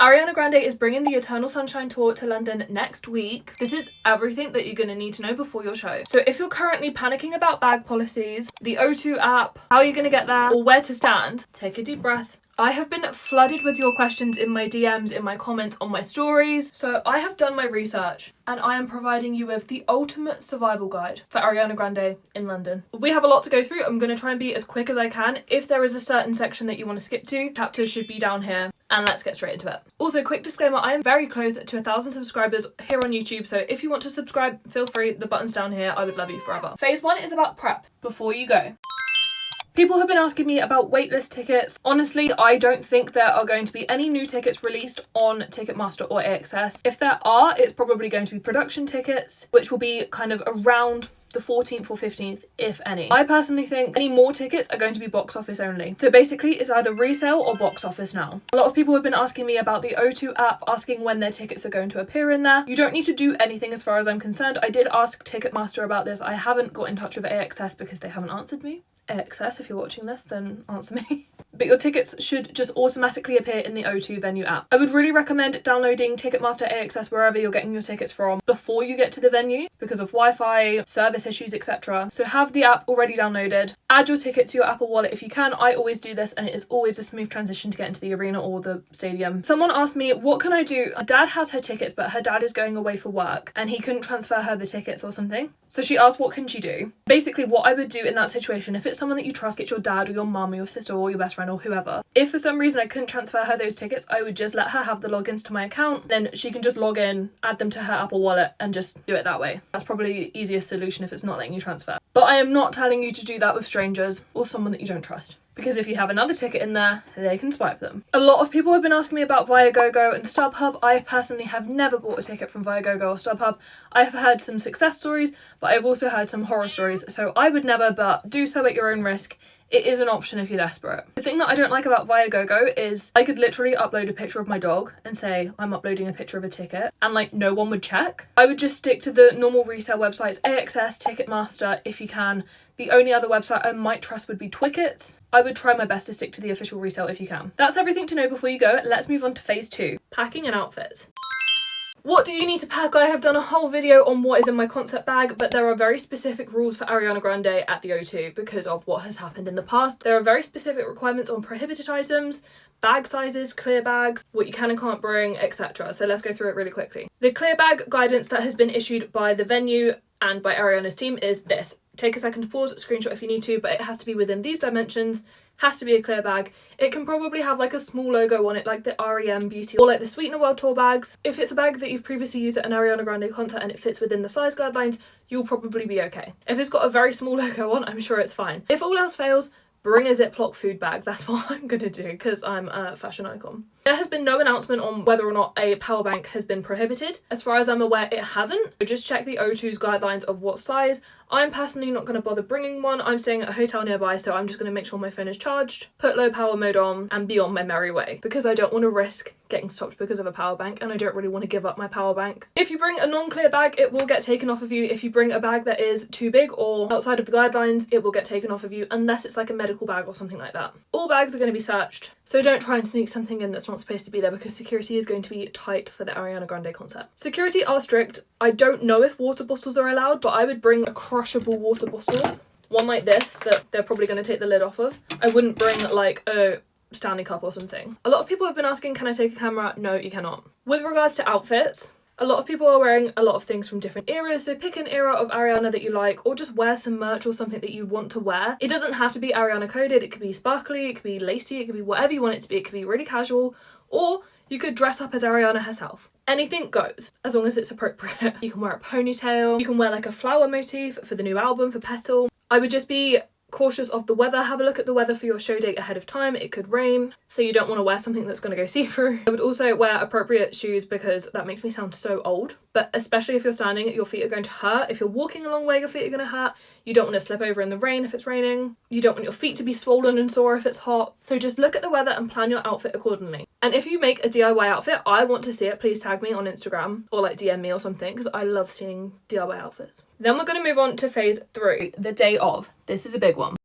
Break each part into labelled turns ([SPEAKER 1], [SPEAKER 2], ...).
[SPEAKER 1] Ariana Grande is bringing the Eternal Sunshine Tour to London next week. This is everything that you're going to need to know before your show. So if you're currently panicking about bag policies, the O2 app, how are you going to get there, or where to stand, take a deep breath. I have been flooded with your questions in my DMs, in my comments, on my stories. So I have done my research and I am providing you with the ultimate survival guide for Ariana Grande in London. We have a lot to go through. I'm going to try and be as quick as I can. If there is a certain section that you want to skip to, chapters should be down here. And let's get straight into it. Also, quick disclaimer, I am very close to 1,000 subscribers here on YouTube, so if you want to subscribe, feel free, the button's down here. I would love you forever. Phase 1 is about prep before you go. People have been asking me about waitlist tickets. Honestly, I don't think there are going to be any new tickets released on Ticketmaster or AXS. If there are, it's probably going to be production tickets, which will be kind of around the 14th or 15th, if any. I personally think any more tickets are going to be box office only. So basically, it's either resale or box office now. A lot of people have been asking me about the O2 app, asking when their tickets are going to appear in there. You don't need to do anything as far as I'm concerned. I did ask Ticketmaster about this. I haven't got in touch with AXS because they haven't answered me. AXS, if you're watching this, then answer me. But your tickets should just automatically appear in the O2 venue app. I would really recommend downloading Ticketmaster AXS wherever you're getting your tickets from before you get to the venue because of Wi-Fi, service issues, etc. So have the app already downloaded. Add your ticket to your Apple Wallet if you can. I always do this and it is always a smooth transition to get into the arena or the stadium. Someone asked me, what can I do? Her dad has her tickets, but her dad is going away for work and he couldn't transfer her the tickets or something. So she asked, what can she do? Basically, what I would do in that situation, if it's someone that you trust, it's your dad or your mum or your sister or your best friend or whoever. If for some reason I couldn't transfer her those tickets, I would just let her have the logins to my account. Then she can just log in, add them to her Apple Wallet and just do it that way. That's probably the easiest solution if it's not letting you transfer. But I am not telling you to do that with strangers or someone that you don't trust. Because if you have another ticket in there, they can swipe them. A lot of people have been asking me about Viagogo and Stubhub. I personally have never bought a ticket from Viagogo or Stubhub. I have heard some success stories, but I've also heard some horror stories. So I would never, but do so at your own risk. It is an option if you're desperate. The thing that I don't like about Viagogo is I could literally upload a picture of my dog and say I'm uploading a picture of a ticket and like no one would check. I would just stick to the normal resale websites, AXS, Ticketmaster if you can. The only other website I might trust would be Twickets. I would try my best to stick to the official resale if you can. That's everything to know before you go. Let's move on to phase 2, packing and outfits. What do you need to pack? I have done a whole video on what is in my concept bag, but there are very specific rules for Ariana Grande at the O2 because of what has happened in the past. There are very specific requirements on prohibited items, bag sizes, clear bags, what you can and can't bring, etc. So let's go through it really quickly. The clear bag guidance that has been issued by the venue and by Ariana's team is this. Take a second to pause, screenshot if you need to, but it has to be within these dimensions, has to be a clear bag. It can probably have like a small logo on it like the REM Beauty or like the Sweetener World Tour bags. If it's a bag that you've previously used at an Ariana Grande concert and it fits within the size guidelines, you'll probably be okay. If it's got a very small logo on, I'm sure it's fine. If all else fails, bring a Ziploc food bag. That's what I'm gonna do because I'm a fashion icon. There has been no announcement on whether or not a power bank has been prohibited. As far as I'm aware, it hasn't. So just check the O2's guidelines of what size. I'm personally not going to bother bringing one. I'm staying at a hotel nearby, so I'm just going to make sure my phone is charged, put low power mode on, and be on my merry way. Because I don't want to risk getting stopped because of a power bank, and I don't really want to give up my power bank. If you bring a non-clear bag, it will get taken off of you. If you bring a bag that is too big or outside of the guidelines, it will get taken off of you, unless it's like a medical bag or something like that. All bags are going to be searched, so don't try and sneak something in that's not supposed to be there because security is going to be tight for the Ariana Grande concert. Security are strict. I don't know if water bottles are allowed, but I would bring a crushable water bottle. One like this that they're probably going to take the lid off of. I wouldn't bring like a Stanley cup or something. A lot of people have been asking, can I take a camera? No, you cannot. With regards to outfits, a lot of people are wearing a lot of things from different eras, so pick an era of Ariana that you like, or just wear some merch or something that you want to wear. It doesn't have to be Ariana coded, it could be sparkly, it could be lacy, it could be whatever you want it to be. It could be really casual, or you could dress up as Ariana herself. Anything goes, as long as it's appropriate. You can wear a ponytail, you can wear like a flower motif for the new album, for Petal. I would just be cautious of the weather. Have a look at the weather for your show date ahead of time. It could rain, so you don't want to wear something that's going to go see-through. I would also wear appropriate shoes because that makes me sound so old, but especially if you're standing, your feet are going to hurt. If you're walking a long way, your feet are going to hurt. You don't want to slip over in the rain if it's raining. You don't want your feet to be swollen and sore if it's hot. So just look at the weather and plan your outfit accordingly. And if you make a DIY outfit, I want to see it. Please tag me on Instagram or like DM me or something because I love seeing DIY outfits. Then we're going to move on to phase 3, the day of. This is a big one.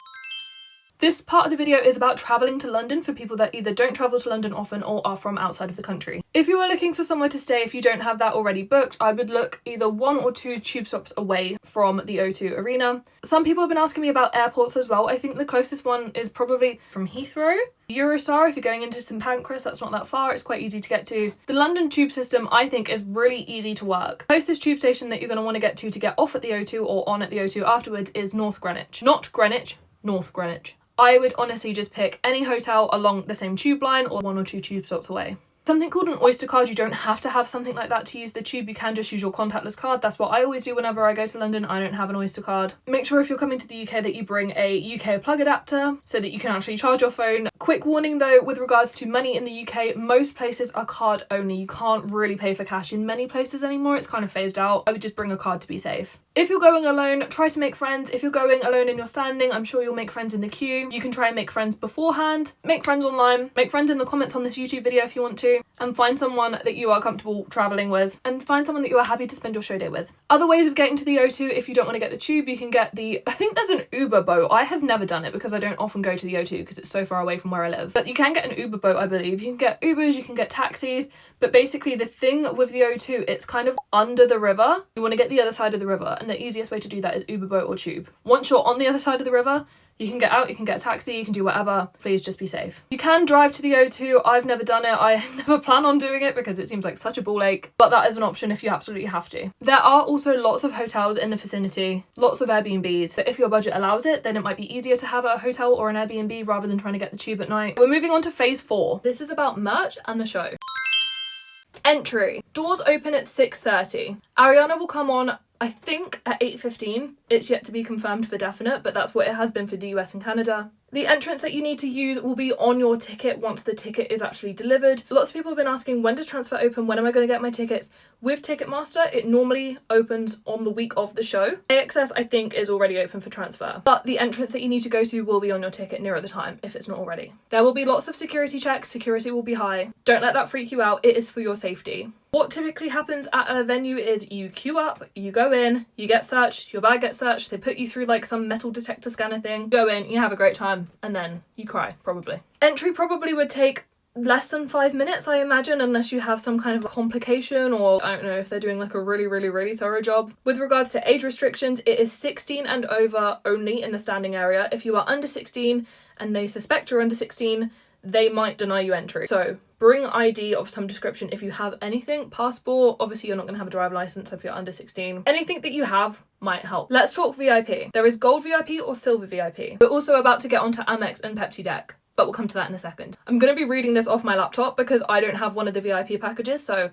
[SPEAKER 1] This part of the video is about travelling to London for people that either don't travel to London often or are from outside of the country. If you are looking for somewhere to stay, if you don't have that already booked, I would look either 1 or 2 tube stops away from the O2 Arena. Some people have been asking me about airports as well. I think the closest one is probably from Heathrow. Eurostar, if you're going into St Pancras, that's not that far, it's quite easy to get to. The London tube system, I think, is really easy to work. The closest tube station that you're going to want to get off at the O2 or on at the O2 afterwards is North Greenwich. Not Greenwich, North Greenwich. I would honestly just pick any hotel along the same tube line or 1 or 2 tube stops away. Something called an Oyster card, you don't have to have something like that to use the tube, you can just use your contactless card. That's what I always do whenever I go to London. I don't have an Oyster card. Make sure if you're coming to the UK that you bring a UK plug adapter so that you can actually charge your phone. Quick warning though, with regards to money in the UK, most places are card only. You can't really pay for cash in many places anymore, it's kind of phased out. I would just bring a card to be safe. If you're going alone, try to make friends. If you're going alone and you're standing, I'm sure you'll make friends in the queue. You can try and make friends beforehand, make friends online, make friends in the comments on this YouTube video if you want to, and find someone that you are comfortable travelling with, and find someone that you are happy to spend your show day with. Other ways of getting to the O2, if you don't want to get the tube, you can get I think there's an Uber boat. I have never done it because I don't often go to the O2 because it's so far away from where I live. But you can get an Uber boat, I believe. You can get Ubers, you can get taxis, but basically the thing with the O2, it's kind of under the river. You want to get the other side of the river, and the easiest way to do that is Uber boat or tube. Once you're on the other side of the river, you can get out, you can get a taxi, you can do whatever. Please just be safe. You can drive to the O2. I've never done it. I never plan on doing it because it seems like such a ball ache, but that is an option if you absolutely have to. There are also lots of hotels in the vicinity, lots of Airbnbs. So if your budget allows it, then it might be easier to have a hotel or an Airbnb rather than trying to get the tube at night. We're moving on to phase 4. This is about merch and the show. Entry. Doors open at 6:30. Ariana will come on, I think, at 8:15. It's yet to be confirmed for definite, but that's what it has been for the US and Canada. The entrance that you need to use will be on your ticket once the ticket is actually delivered. Lots of people have been asking, when does transfer open? When am I going to get my tickets? With Ticketmaster, it normally opens on the week of the show. AXS, I think, is already open for transfer, but the entrance that you need to go to will be on your ticket nearer the time if it's not already. There will be lots of security checks. Security will be high. Don't let that freak you out. It is for your safety. What typically happens at a venue is you queue up, you go in, you get searched, your bag gets searched, they put you through like some metal detector scanner thing, go in, you have a great time, and then you cry, probably. Entry probably would take less than 5 minutes, I imagine, unless you have some kind of complication, or I don't know if they're doing like a really thorough job. With regards to age restrictions, it is 16 and over only in the standing area. If you are under 16 and they suspect you're under 16, they might deny you entry. So bring ID of some description if you have anything. Passport, obviously you're not going to have a driver license if you're under 16. Anything that you have might help. Let's talk VIP. There is gold VIP or silver VIP. We're also about to get onto AMEX and Pepsi Deck, but we'll come to that in a second. I'm going to be reading this off my laptop because I don't have one of the VIP packages, so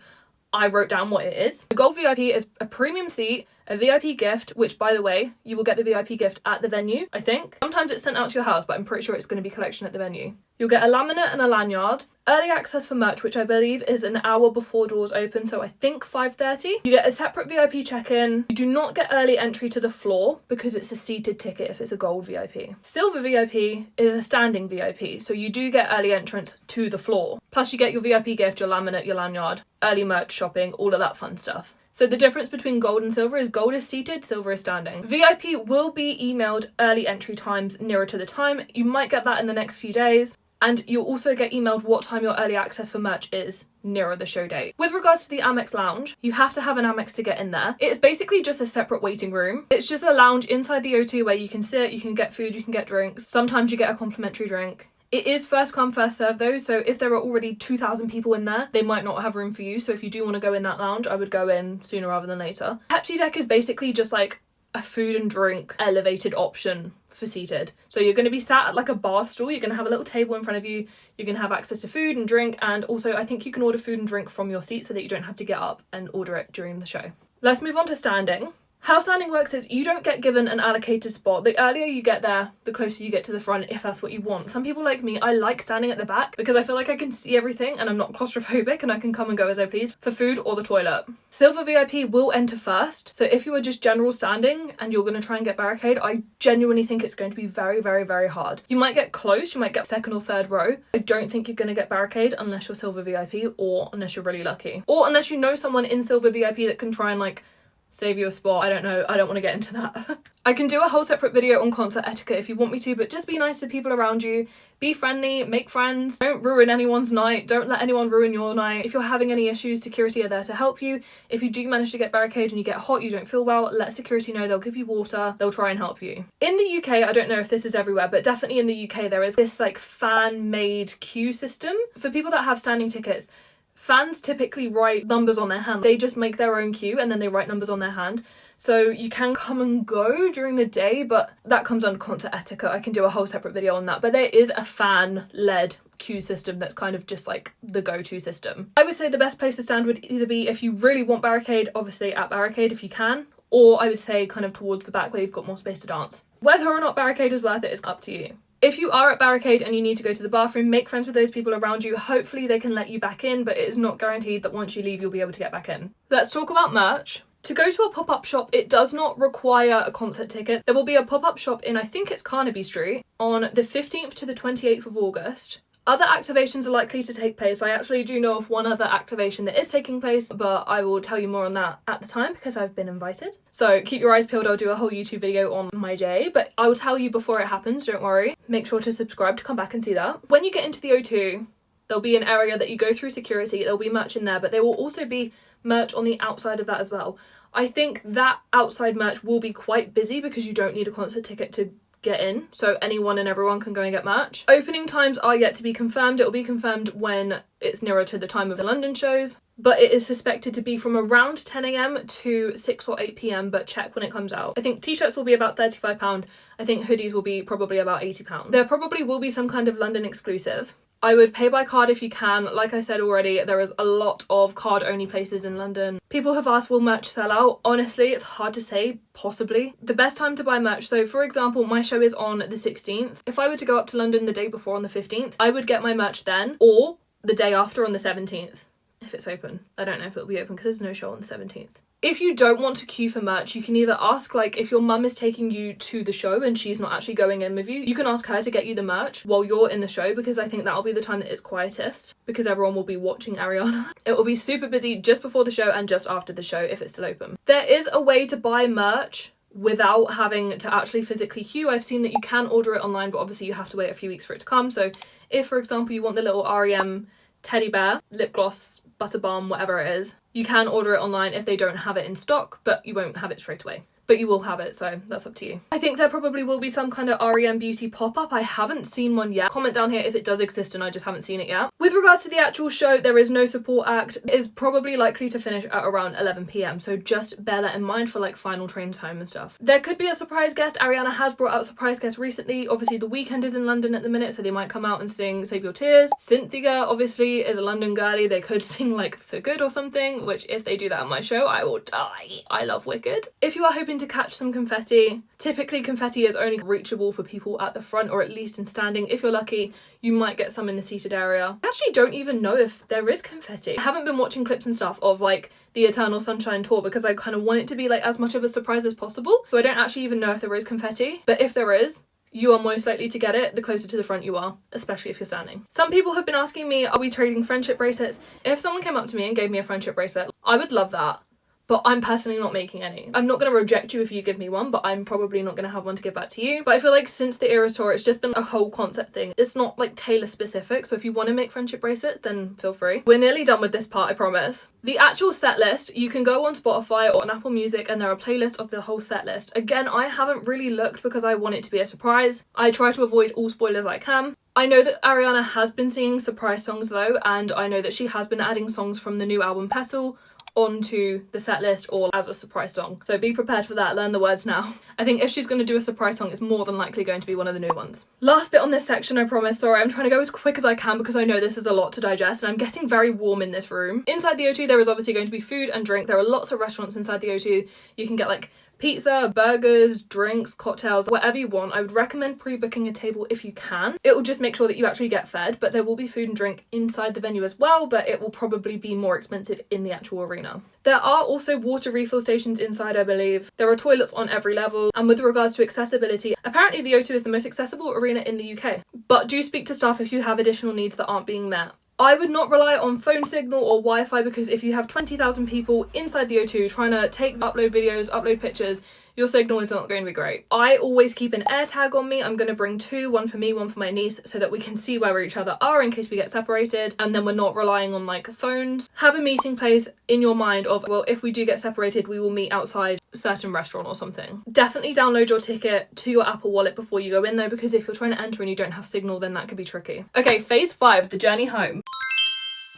[SPEAKER 1] I wrote down what it is. The gold VIP is a premium seat, a VIP gift, which by the way, you will get the VIP gift at the venue, I think. Sometimes it's sent out to your house, but I'm pretty sure it's going to be collection at the venue. You'll get a laminate and a lanyard. Early access for merch, which I believe is an hour before doors open, so I think 5:30. You get a separate VIP check-in. You do not get early entry to the floor because it's a seated ticket if it's a gold VIP. Silver VIP is a standing VIP, so you do get early entrance to the floor. Plus you get your VIP gift, your laminate, your lanyard, early merch shopping, all of that fun stuff. So the difference between gold and silver is gold is seated, silver is standing. VIP will be emailed early entry times nearer to the time. You might get that in the next few days. And you'll also get emailed what time your early access for merch is nearer the show date. With regards to the AMEX Lounge, you have to have an AMEX to get in there. It's basically just a separate waiting room. It's just a lounge inside the O2 where you can sit, you can get food, you can get drinks. Sometimes you get a complimentary drink. It is first come, first serve though, so if there are already 2,000 people in there, they might not have room for you. So if you do want to go in that lounge, I would go in sooner rather than later. Pepsi Deck is basically just like a food and drink elevated option for seated. So you're going to be sat at like a bar stool, you're going to have a little table in front of you, you're going to have access to food and drink, and also I think you can order food and drink from your seat so that you don't have to get up and order it during the show. Let's move on to standing. How standing works is you don't get given an allocated spot. The earlier you get there, the closer you get to the front if that's what you want. Some people like me, I like standing at the back because I feel like I can see everything and I'm not claustrophobic and I can come and go as I please for food or the toilet. Silver VIP will enter first. So if you are just general standing and you're going to try and get Barricade, I genuinely think it's going to be very hard. You might get close, you might get second or third row. I don't think you're going to get Barricade unless you're Silver VIP or unless you're really lucky. Or unless you know someone in Silver VIP that can try and like save you a spot. I don't know, I don't want to get into that. I can do a whole separate video on concert etiquette if you want me to, but just be nice to people around you, be friendly, make friends, don't ruin anyone's night, don't let anyone ruin your night. If you're having any issues, security are there to help you. If you do manage to get barricade and you get hot, you don't feel well, let security know, they'll give you water, they'll try and help you. In the UK, I don't know if this is everywhere, but definitely in the UK there is this like fan-made queue system. For people that have standing tickets, fans typically write numbers on their hand. They just make their own queue and then they write numbers on their hand. So you can come and go during the day, but that comes under concert etiquette. I can do a whole separate video on that. But there is a fan-led queue system that's kind of just like the go-to system. I would say the best place to stand would either be, if you really want barricade, obviously at barricade if you can, or I would say kind of towards the back where you've got more space to dance. Whether or not barricade is worth it is up to you. If you are at barricade and you need to go to the bathroom, make friends with those people around you. Hopefully they can let you back in, but it is not guaranteed that once you leave you'll be able to get back in. Let's talk about merch. To go to a pop-up shop, it does not require a concert ticket. There will be a pop-up shop in, I think it's Carnaby Street, on the 15th to the 28th of August. Other activations are likely to take place. I actually do know of one other activation that is taking place, but I will tell you more on that at the time because I've been invited. So keep your eyes peeled, I'll do a whole YouTube video on my day, but I will tell you before it happens, don't worry. Make sure to subscribe to come back and see that. When you get into the O2, there'll be an area that you go through security, there'll be merch in there, but there will also be merch on the outside of that as well. I think that outside merch will be quite busy because you don't need a concert ticket to get in, so anyone and everyone can go and get merch. Opening times are yet to be confirmed. It will be confirmed when it's nearer to the time of the London shows, but it is suspected to be from around 10 AM to 6 or 8 PM, but check when it comes out. I think t-shirts will be about £35. I think hoodies will be probably about £80. There probably will be some kind of London exclusive. I would pay by card if you can. Like I said already, there is a lot of card only places in London. People have asked, will merch sell out? Honestly, it's hard to say, possibly. The best time to buy merch, so for example, my show is on the 16th. If I were to go up to London the day before on the 15th, I would get my merch then, or the day after on the 17th, if it's open. I don't know if it'll be open because there's no show on the 17th. If you don't want to queue for merch, you can either ask, like, if your mum is taking you to the show and she's not actually going in with you, you can ask her to get you the merch while you're in the show, because I think that'll be the time that it's quietest because everyone will be watching Ariana. It will be super busy just before the show and just after the show if it's still open. There is a way to buy merch without having to actually physically queue. I've seen that you can order it online, but obviously you have to wait a few weeks for it to come. So if, for example, you want the little REM teddy bear, lip gloss, butter balm, whatever it is, you can order it online if they don't have it in stock, but you won't have it straight away. But you will have it, so that's up to you. I think there probably will be some kind of REM Beauty pop-up. I haven't seen one yet. Comment down here if it does exist and I just haven't seen it yet. With regards to the actual show, there is no support act. It is probably likely to finish at around 11 PM, so just bear that in mind for like final train time and stuff. There could be a surprise guest. Ariana has brought out surprise guests recently. Obviously, The Weeknd is in London at the minute, so they might come out and sing Save Your Tears. Cynthia, obviously, is a London girlie. They could sing like For Good or something, which if they do that on my show, I will die. I love Wicked. If you are hoping to catch some confetti, typically confetti is only reachable for people at the front or at least in standing. If you're lucky, you might get some in the seated area. I actually don't even know if there is confetti. I haven't been watching clips and stuff of like the Eternal Sunshine tour because I kind of want it to be like as much of a surprise as possible. So I don't actually even know if there is confetti, but if there is, you are most likely to get it the closer to the front you are, especially if you're standing. Some people have been asking me, are we trading friendship bracelets? If someone came up to me and gave me a friendship bracelet, I would love that. But I'm personally not making any. I'm not going to reject you if you give me one, but I'm probably not going to have one to give back to you. But I feel like since the Eras tour, it's just been a whole concept thing. It's not like Taylor specific, so if you want to make friendship bracelets, then feel free. We're nearly done with this part, I promise. The actual set list, you can go on Spotify or on Apple Music and there are playlists of the whole set list. Again, I haven't really looked because I want it to be a surprise. I try to avoid all spoilers I can. I know that Ariana has been singing surprise songs though, and I know that she has been adding songs from the new album Petal onto the set list or as a surprise song. So be prepared for that, learn the words now. I think if she's going to do a surprise song, it's more than likely going to be one of the new ones. Last bit on this section, I promise. Sorry, I'm trying to go as quick as I can because I know this is a lot to digest and I'm getting very warm in this room. Inside the O2, there is obviously going to be food and drink. There are lots of restaurants inside the O2. You can get like pizza, burgers, drinks, cocktails, whatever you want. I would recommend pre-booking a table if you can. It will just make sure that you actually get fed, but there will be food and drink inside the venue as well, but it will probably be more expensive in the actual arena. There are also water refill stations inside, I believe. There are toilets on every level, and with regards to accessibility, apparently the O2 is the most accessible arena in the UK. But do speak to staff if you have additional needs that aren't being met. I would not rely on phone signal or Wi-Fi, because if you have 20,000 people inside the O2 trying to upload videos, upload pictures, your signal is not going to be great. I always keep an AirTag on me. I'm going to bring two, one for me, one for my niece, so that we can see where each other are in case we get separated, and then we're not relying on like phones. Have a meeting place in your mind of, well, if we do get separated, we will meet outside a certain restaurant or something. Definitely download your ticket to your Apple Wallet before you go in though, because if you're trying to enter and you don't have signal, then that could be tricky. Okay, phase 5, the journey home.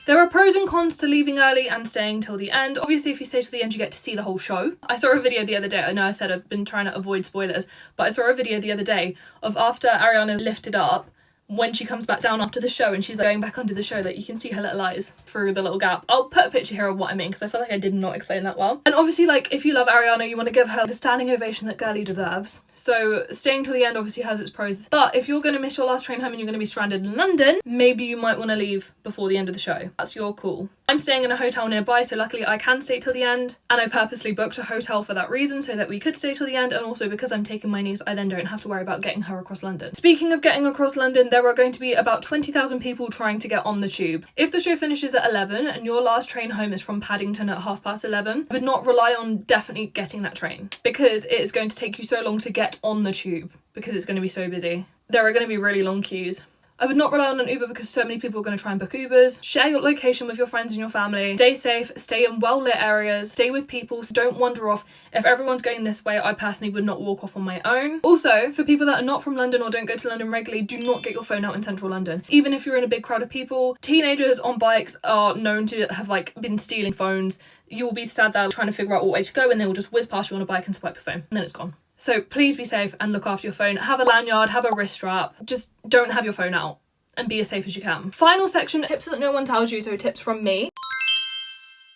[SPEAKER 1] There are pros and cons to leaving early and staying till the end. Obviously, if you stay till the end, you get to see the whole show. I saw a video the other day. I know I said I've been trying to avoid spoilers, but I saw a video the other day of after Ariana's lifted up, when she comes back down after the show and she's like going back under the show, that you can see her little eyes through the little gap. I'll put a picture here of what I mean, because I feel like I did not explain that well. And obviously, like, if you love Ariana, you want to give her the standing ovation that girlie deserves. So staying till the end obviously has its pros. But if you're going to miss your last train home and you're going to be stranded in London, maybe you might want to leave before the end of the show. That's your call. I'm staying in a hotel nearby, so luckily I can stay till the end, and I purposely booked a hotel for that reason, so that we could stay till the end, and also because I'm taking my niece, I then don't have to worry about getting her across London. Speaking of getting across London, there are going to be about 20,000 people trying to get on the tube. If the show finishes at 11 and your last train home is from Paddington at 11:30, I would not rely on definitely getting that train, because it is going to take you so long to get on the tube, because it's going to be so busy. There are going to be really long queues. I would not rely on an Uber, because so many people are going to try and book Ubers. Share your location with your friends and your family. Stay safe, stay in well-lit areas, stay with people, so don't wander off. If everyone's going this way, I personally would not walk off on my own. Also, for people that are not from London or don't go to London regularly, do not get your phone out in central London. Even if you're in a big crowd of people, teenagers on bikes are known to have like been stealing phones. You'll be stood there trying to figure out what way to go, and they will just whiz past you on a bike and swipe your phone, and then it's gone. So please be safe and look after your phone. Have a lanyard, have a wrist strap. Just don't have your phone out, and be as safe as you can. Final section, tips that no one tells you, so tips from me.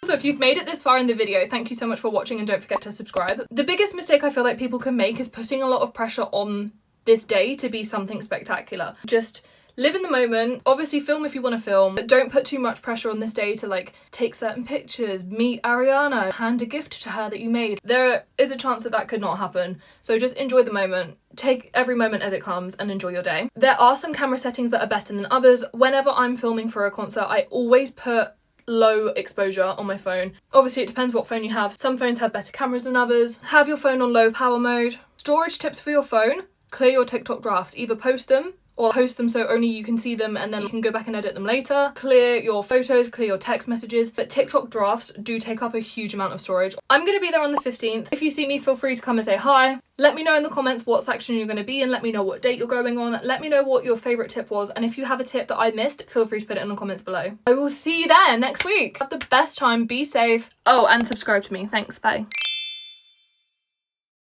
[SPEAKER 1] So if you've made it this far in the video, thank you so much for watching, and don't forget to subscribe. The biggest mistake I feel like people can make is putting a lot of pressure on this day to be something spectacular. Just live in the moment. Obviously film if you want to film, but don't put too much pressure on this day to like take certain pictures, meet Ariana, hand a gift to her that you made. There is a chance that that could not happen. So just enjoy the moment. Take every moment as it comes and enjoy your day. There are some camera settings that are better than others. Whenever I'm filming for a concert, I always put low exposure on my phone. Obviously it depends what phone you have. Some phones have better cameras than others. Have your phone on low power mode. Storage tips for your phone: clear your TikTok drafts. Either post them or host them so only you can see them and then you can go back and edit them later. Clear your photos, clear your text messages, but TikTok drafts do take up a huge amount of storage. I'm going to be there on the 15th. If you see me, feel free to come and say hi. Let me know in the comments what section you're going to be in. Let me know what date you're going on. Let me know what your favourite tip was, and if you have a tip that I missed, feel free to put it in the comments below. I will see you there next week. Have the best time, be safe. Oh, and subscribe to me. Thanks, bye.